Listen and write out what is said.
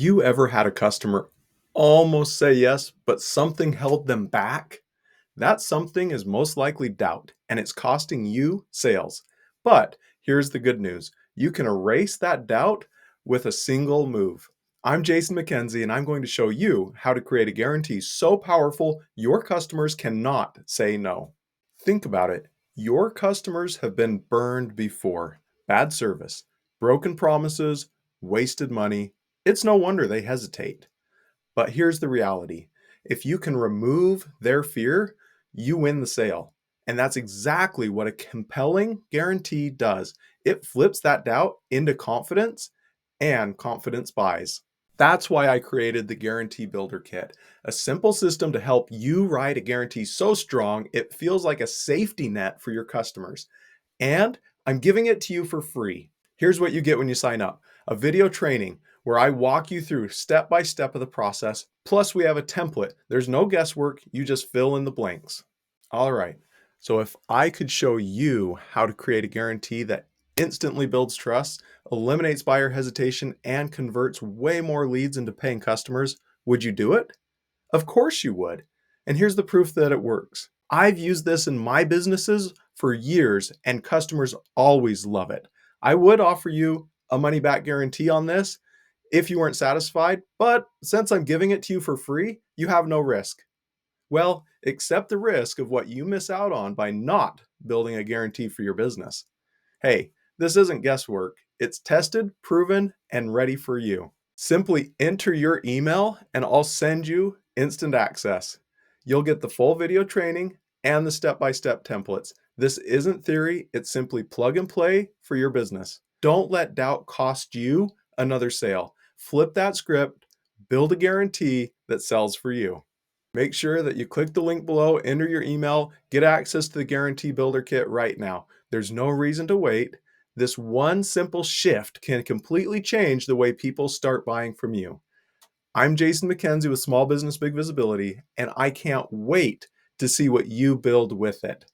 You ever had a customer almost say yes, but something held them back? That something is most likely doubt, and it's costing you sales. But here's the good news: you can erase that doubt with a single move. I'm Jason McKenzie, and I'm going to show you how to create a guarantee so powerful your customers cannot say no. Think about it. Your customers have been burned before. Bad service, broken promises, wasted money. It's no wonder they hesitate. But here's the reality: if you can remove their fear, you win the sale. And that's exactly what a compelling guarantee does. It flips that doubt into confidence, and confidence buys. That's why I created the Guarantee Builder Kit, a simple system to help you write a guarantee so strong it feels like a safety net for your customers. And I'm giving it to you for free. Here's what you get when you sign up: a video training where I walk you through step by step of the process. Plus, we have a template. There's no guesswork, you just fill in the blanks. All right. So, if I could show you how to create a guarantee that instantly builds trust, eliminates buyer hesitation, and converts way more leads into paying customers, would you do it? Of course you would. And here's the proof that it works. I've used this in my businesses for years, and customers always love it. I would offer you a money back guarantee on this if you weren't satisfied, but since I'm giving it to you for free, you have no risk. Well, accept the risk of what you miss out on by not building a guarantee for your business. Hey, this isn't guesswork. It's tested, proven, and ready for you. Simply enter your email and I'll send you instant access. You'll get the full video training and the step-by-step templates. This isn't theory, it's simply plug and play for your business. Don't let doubt cost you another sale. Flip that script, build a guarantee that sells for you. Make sure that you click the link below, enter your email, get access to the Guarantee Builder Kit right now. There's no reason to wait. This one simple shift can completely change the way people start buying from you. I'm Jason McKenzie with Small Business Big Visibility, and I can't wait to see what you build with it.